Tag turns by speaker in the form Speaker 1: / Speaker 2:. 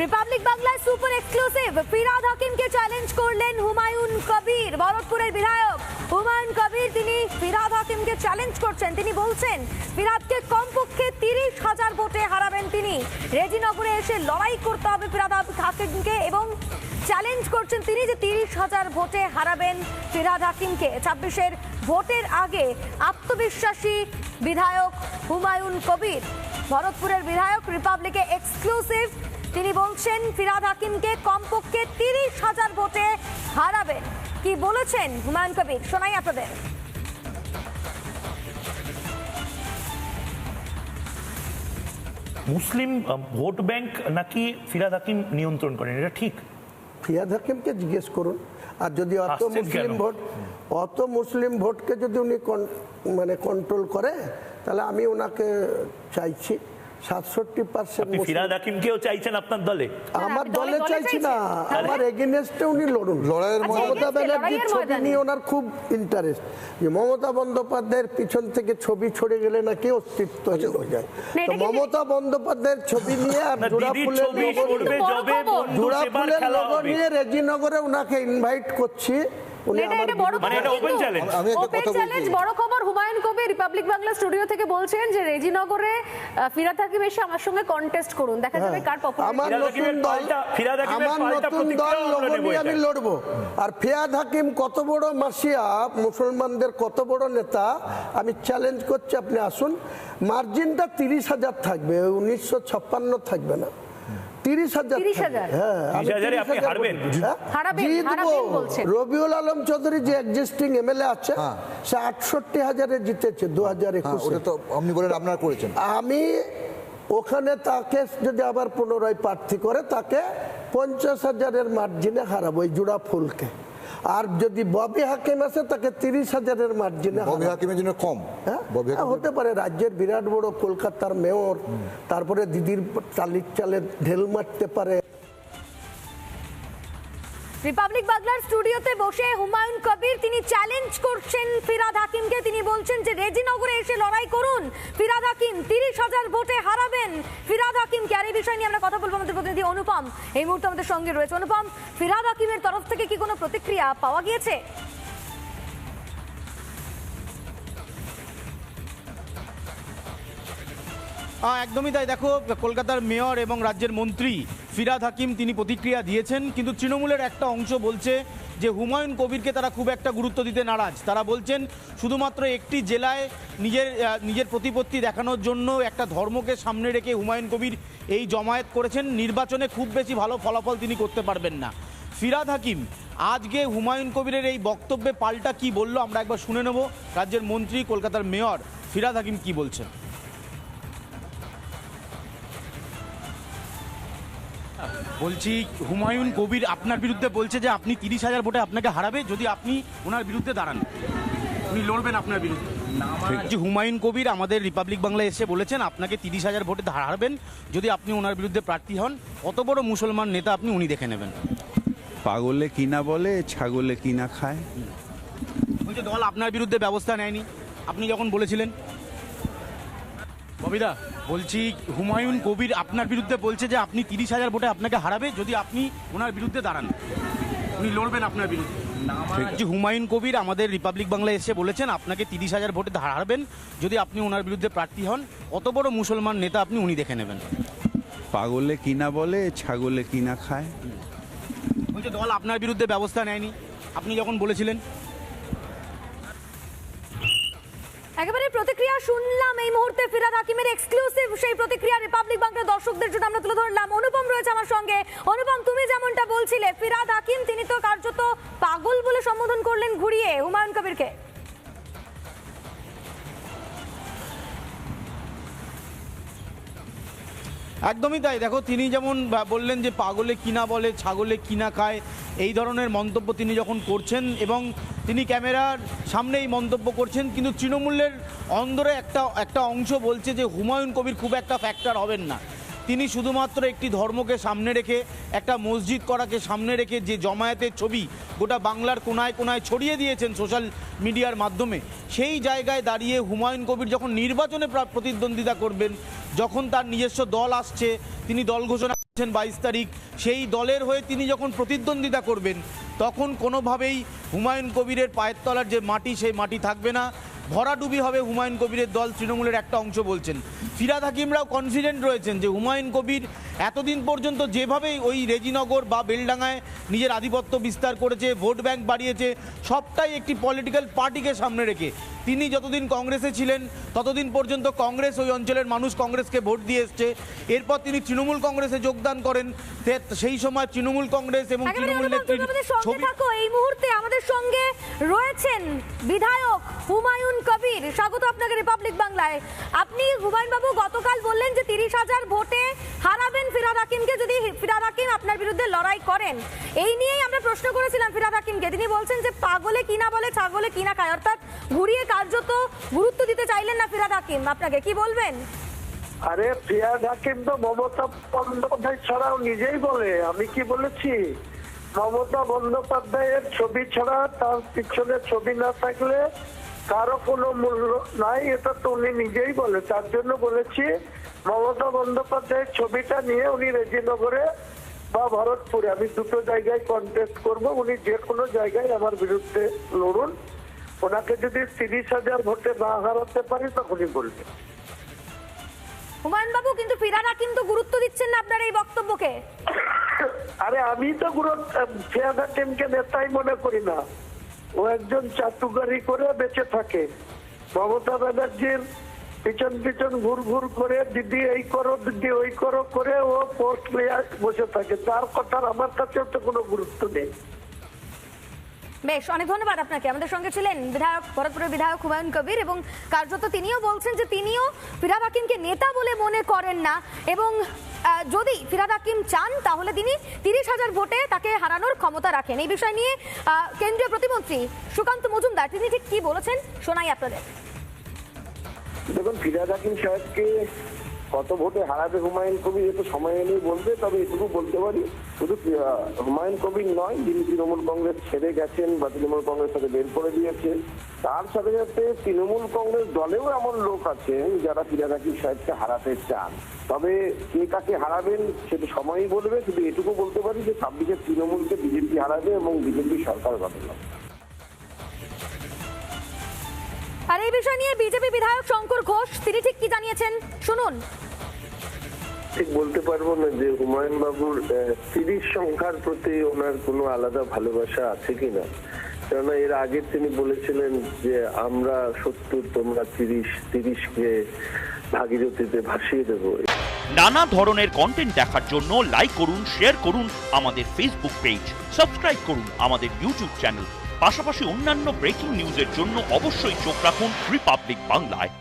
Speaker 1: Republic বাংলায় super exclusive Firhad হাকিমকে challenge করলেন হুমায়ুন কবির। ভরতপুরের বিধায়ক হুমায়ুন কবির তিনি ফিরহাদ হাকিমকে চ্যালেঞ্জ করছেন। তিনি বলছেন ফিরহাদকে কমপক্ষে 30,000 ভোটে হারাবেন তিনি। রেজিনগরে এসে লড়াই করতে হবে ফিরহাদ হাকিমকে এবং চ্যালেঞ্জ করছেন তিনি যে 30,000 ভোটে হারাবেন ফিরহাদ হাকিমকে। 26-এর ভোটের আগে আত্মবিশ্বাসী বিধায়ক হুমায়ুন কবির, ভরতপুরের বিধায়ক, রিপাবলিকে এক্সক্লুসিভ। তিনি বলছেন ফিরহাদ হাকিমকে কমপক্ষে 30,000 ভোটে হারাবেন। কি বলেছেন হুমায়ুন কবির শোনাই আপনাদের।
Speaker 2: মুসলিম ভোট ব্যাংক নাকি ফিরহাদ হাকিম নিয়ন্ত্রণ করেন, এটা ঠিক?
Speaker 3: ফিরহাদ হাকিমকে জিজ্ঞেস করুন। আর যদি অত মুসলিম ভোটকে যদি উনি কন্ট্রোল করে, তাহলে আমি ওনাকে চাইছি 67%।
Speaker 2: ফিরহাদ হাকিমকেও চাইছেন আপনার দলে?
Speaker 3: আমার দলে চাইছি না, আমার এগেইনস্টে উনি লড়ুন। লড়াইয়ের মমতা ব্যানার্জির ছবি নিয়ে ওনার খুব ইন্টারেস্ট, যে মমতা বন্দ্যোপাধ্যায়ের পিছন থেকে ছবি ছড়ে গেলে নাকি অস্তিত্ব হয়ে যায়। তো মমতা বন্দ্যোপাধ্যায়ের ছবি নিয়ে আর জোড়া ফুলের লোগো নিয়ে রেজিনগরে ওনাকে ইনভাইট করছি।
Speaker 1: হুমায়ুন কবির রিপাবলিক বাংলা স্টুডিও থেকে বলছেন যে রেজিনগরে ফিরহাদ হাকিম এসে আমার সঙ্গে কন্টেস্ট করুন, দেখা যাবে কার
Speaker 3: আমি লড়বো। আর ফিরহাদ হাকিম কত বড় মাসিয়া, মুসলমানদের কত বড় নেতা, আমি চ্যালেঞ্জ করছি, আপনি আসুন। মার্জিনটা 30,000 থাকবে, 1956 থাকবে না, 30,000। রবিউল আলম চৌধুরী যে এক্সিস্টিং এমএলএ আছে, সে 68,000-এ জিতেছে 2021। আমি ওখানে তাকে যদি আবার পুনরায় প্রার্থী করে, তাকে 50,000-এর মার্জিনে হারাবো, এই জোড়া ফুলকে। আর যদি ববি হাকিম আছে, তাকে 30,000-এর মার্জিনে।
Speaker 4: ববি হাকিমের জন্য কম
Speaker 3: হতে পারে, রাজ্যের বিরাট বড়, কলকাতার মেয়র, তারপরে দিদির টালির চালে ঢেল মারতে পারে।
Speaker 1: রিপাবলিক বাংলার স্টুডিওতে বসে হুমায়ুন কবির তিনি চ্যালেঞ্জ করছেন ফিরহাদ হাকিমকে। তিনি বলছেন যে রেজিনগরে এসে লড়াই করুন, ফিরহাদ হাকিম 30,000 ভোটে হারাবেন ফিরহাদ হাকিমকে। আর এই বিষয় নিয়ে আমরা কথা বলবো, আমাদের প্রতিনিধি অনুপম এই মুহূর্তে আমাদের সঙ্গে রয়েছে। অনুপম, ফিরহাদ হাকিমের তরফ থেকে কি কোনো প্রতিক্রিয়া পাওয়া গিয়েছে?
Speaker 5: একদমই তাই। দেখো, কলকাতার মেয়র এবং রাজ্যের মন্ত্রী ফিরহাদ হাকিম তিনি প্রতিক্রিয়া দিয়েছেন, কিন্তু তৃণমূলের একটা অংশ বলছে যে হুমায়ুন কবিরকে তারা খুব একটা গুরুত্ব দিতে নারাজ। তারা বলছেন শুধুমাত্র একটি জেলায় নিজের প্রতিপত্তি দেখানোর জন্য একটা ধর্মকে সামনে রেখে হুমায়ুন কবির এই জমায়েত করেছেন। নির্বাচনে খুব বেশি ভালো ফলাফল তিনি করতে পারবেন না। ফিরহাদ হাকিম আজকে হুমায়ুন কবিরের এই বক্তব্যে পাল্টা কি বলল আমরা একবার শুনে নেব। রাজ্যের মন্ত্রী, কলকাতার মেয়র ফিরহাদ হাকিম কি বলছেন। বলছি, হুমায়ুন কবির আপনার বিরুদ্ধে বলছে যে আপনি 30,000 ভোটে আপনাকে হারাবে যদি আপনি ওনার বিরুদ্ধে দাঁড়ান, উনি লড়বেন আপনার বিরুদ্ধে। হুমায়ুন কবির আমাদের রিপাবলিক বাংলায় এসে বলেছেন আপনাকে 30,000 ভোটে হারাবেন যদি আপনি ওনার বিরুদ্ধে প্রার্থী হন। কত বড় মুসলমান নেতা আপনি, উনি দেখে নেবেন।
Speaker 6: পাগলে কিনা বলে, ছাগলে কিনা খায়।
Speaker 5: বলছে দল আপনার বিরুদ্ধে ব্যবস্থা নেয়নি আপনি যখন বলেছিলেন। ববিদা, বলছি হুমায়ুন কবির আপনার বিরুদ্ধে বলছে যে আপনি 30,000 ভোটে আপনাকে হারাবে যদি আপনি ওনার বিরুদ্ধে দাঁড়ান, উনি লড়বেন আপনার বিরুদ্ধে। হুমায়ুন কবির আমাদের রিপাবলিক বাংলায় এসে বলেছেন আপনাকে 30,000 ভোটে হারাবেন যদি আপনি ওনার বিরুদ্ধে প্রার্থী হন। কত বড় মুসলমান নেতা আপনি, উনি দেখে নেবেন।
Speaker 6: পাগলে কিনা বলে, ছাগলে কিনা খায়।
Speaker 5: বলছে দল আপনার বিরুদ্ধে ব্যবস্থা নেয়নি আপনি যখন বলেছিলেন।
Speaker 1: একেবারে প্রতিক্রিয়া শুনলাম এই মুহূর্তে ফিরহাদ হাকিমের এক্সক্লুসিভ সেই প্রতিক্রিয়া রিপাবলিক বাংলা দর্শকদের জন্য আমরা তুলে ধরলাম। অনুপম রয়েছে আমার সঙ্গে। অনুপম, তুমি যেমনটা বলছিলে, ফিরহাদ হাকিম তিনি তো কার্যত পাগল বলে সম্বোধন করলেন ঘুরিয়ে হুমায়ুন কবিরকে।
Speaker 5: একদমই তাই। দেখো, তিনি যেমন বললেন যে পাগলে কিনা বলে, ছাগলে কিনা খায়, এই ধরনের মন্তব্য তিনি যখন করছেন এবং তিনি ক্যামেরার সামনে এই মন্তব্য করছেন, কিন্তু তৃণমূলের অন্দরে একটা অংশ বলছে যে হুমায়ুন কবির খুব একটা ফ্যাক্টর হবেন না। তিনি শুধুমাত্র একটি ধর্মকে সামনে রেখে, একটা মসজিদ করাকে সামনে রেখে যে জমায়েতের ছবি গোটা বাংলার কোনায় কোনায় ছড়িয়ে দিয়েছেন সোশ্যাল মিডিয়ার মাধ্যমে, সেই জায়গায় দাঁড়িয়ে হুমায়ুন কবির যখন নির্বাচনে প্রতিদ্বন্দ্বিতা করবেন, যখন তার নিজস্ব দল আসছে, তিনি দল ঘোষণা 22 তারিখ সেই দলের হয়ে তিনি যখন প্রতিদ্বন্দ্বিতা করবেন তখন কোনোভাবেই হুমায়ুন কবিরের পায়ের তলার যে মাটি সেই মাটি থাকবে না, ভরাডুবি হবে হুমায়ুন কবিরের দল, তৃণমূলের একটা অংশ বলছেন। ফিরহাদ হাকিমরাও কনফিডেন্ট রয়েছেন যে হুমায়ুন কবির এতদিন পর্যন্ত যেভাবেই ওই রেজিনগর বা বেলডাঙ্গায় নিজের আধিপত্য বিস্তার করেছে, ভোট ব্যাংক বাড়িয়েছে, সবটাই একটি পলিটিক্যাল পার্টিকে সামনে রেখে। তিনি যতদিন কংগ্রেসে ছিলেন ততদিন পর্যন্ত কংগ্রেস, ওই অঞ্চলের মানুষ কংগ্রেসকে ভোট দিয়ে এসছে। এরপর তিনি তৃণমূল কংগ্রেসে যোগদান করেন, সেই সময় তৃণমূল কংগ্রেস এবং তৃণমূল নেত্রীর ছবি।
Speaker 1: এই মুহূর্তে আমাদের সঙ্গে রয়েছেন বিধায়ক হুমায়ুন কবির। স্বাগত আপনাকে রিপাবলিক বাংলায়। আপনি হুমায়ুন বাবু গতকাল বললেন যে 30,000 ভোটে হারাবেন ফিরহাদ হাকিমকে যদি ফিরহাদ হাকিম আপনার বিরুদ্ধে লড়াই করেন। এই নিয়েই আমরা প্রশ্ন করেছিলাম ফিরহাদ হাকিমকে। তিনি বলছেন যে পাগলে কিনা বলে ছাগলে কিনা খায়, অর্থাৎ ঘুরিয়ে কার্যত গুরুত্ব দিতে চাইলেন না ফিরহাদ হাকিম। আপনাকে কি বলবেন?
Speaker 4: আরে ফিরহাদ হাকিম তো মমতা বন্দ্যোপাধ্যায় ছাড়াও নিজেই বলে, আমি কি বলেছি? মমতা বন্দ্যোপাধ্যায়ের ছবি ছাড়া তার পিছনে ছবি না থাকলে কারো কোনো মূল্য নাই, এটা তো উনি নিজেই বলে। তার জন্য বলেছি মমতা বন্দ্যোপাধ্যায়ের ছবিটা নিয়ে উনি রেজিনগরে বা ভরতপুরে, আমি দুটো জায়গায় কন্টেস্ট করব, উনি যে কোনো জায়গায় আমার বিরুদ্ধে লড়ুন। ওনাকে যদি 30,000 ভোটে না হারাতে পারি তখনই বলবেন।
Speaker 1: হুমায়ুন বাবু, কিন্তু ফিরহাদ হাকিম তো গুরুত্ব দিচ্ছেন না আপনার এই বক্তব্যকে।
Speaker 4: আরে আমি তো ফিরহাদ হাকিমকে নেতাই মনে করি না, ও একজন চাতুকারি করে বেঁচে থাকে। মমতা ব্যানার্জির পিছন পিছন ঘুর ঘুর করে দিদি এই করো দিদি ওই করো করে ও পোস্ট নিয়ে বসে থাকে। তার কথার আমার কাছে তো কোনো গুরুত্ব নেই।
Speaker 1: বেশ, অনেক ধন্যবাদ আপনাকে। আমাদের সঙ্গে ছিলেন বিধায়ক, ভরতপুরের বিধায়ক হুমায়ুন কবির, এবং কার্যত তিনিও বলছেন যে তিনিও ফিরহাদ হাকিমকে নেতা বলে মনে করেন না, এবং যদি ফিরহাদ হাকিম চান তাহলে তিনি 30,000 ভোটে তাকে হারানোর ক্ষমতা রাখেন। এই বিষয় নিয়ে কেন্দ্রীয় প্রতিমন্ত্রী সুকান্ত মজুমদার তিনি ঠিক কি বলেছেন শোনাই আপনাদের।
Speaker 7: দেখুন, ফিরহাদ হাকিম সাহেবকে কত ভোটে হারাবে হুমায়ুন কবির এ তো সময় এলেই বলবে। তবে এটুকু বলতে পারি, শুধু হুমায়ুন কবির নয়, যিনি তৃণমূল কংগ্রেস ছেড়ে গেছেন বা তৃণমূল কংগ্রেস থেকে বের করে দিয়েছে, তার সাথে সাথে তৃণমূল কংগ্রেস দলেও এমন লোক আছেন যারা ফিরহাদ হাকিম সাহেবকে হারাতে চান। তবে কে কাকে হারাবেন সেটা সময়ই বলবে। শুধু এটুকু বলতে পারি যে 26-এ তৃণমূলকে বিজেপি হারাবে এবং বিজেপি সরকার গঠন হবে।
Speaker 1: আর এই বিষয় নিয়ে বিজেপি বিধায়ক শঙ্কর ঘোষ তিনি ঠিক কি জানিয়েছেন শুনুন।
Speaker 7: ঠিক বলতে পারবো না যে হুমায়ুন বাবুর 30 সংখ্যার প্রতি ওনার কোনো আলাদা ভালোবাসা আছে কিনা, কেননা এর আগে তিনি বলেছিলেন যে আমরা 70 তোমরা 30কে ভাগীরথীতে ভাসিয়ে দেবো।
Speaker 8: নানা ধরনের কন্টেন্ট দেখার জন্য লাইক করুন, শেয়ার করুন আমাদের ফেসবুক পেজ, সাবস্ক্রাইব করুন আমাদের ইউটিউব চ্যানেল। পাশাপাশি অন্যান্য ব্রেকিং নিউজের জন্য অবশ্যই চোখ রাখুন রিপাবলিক বাংলায়।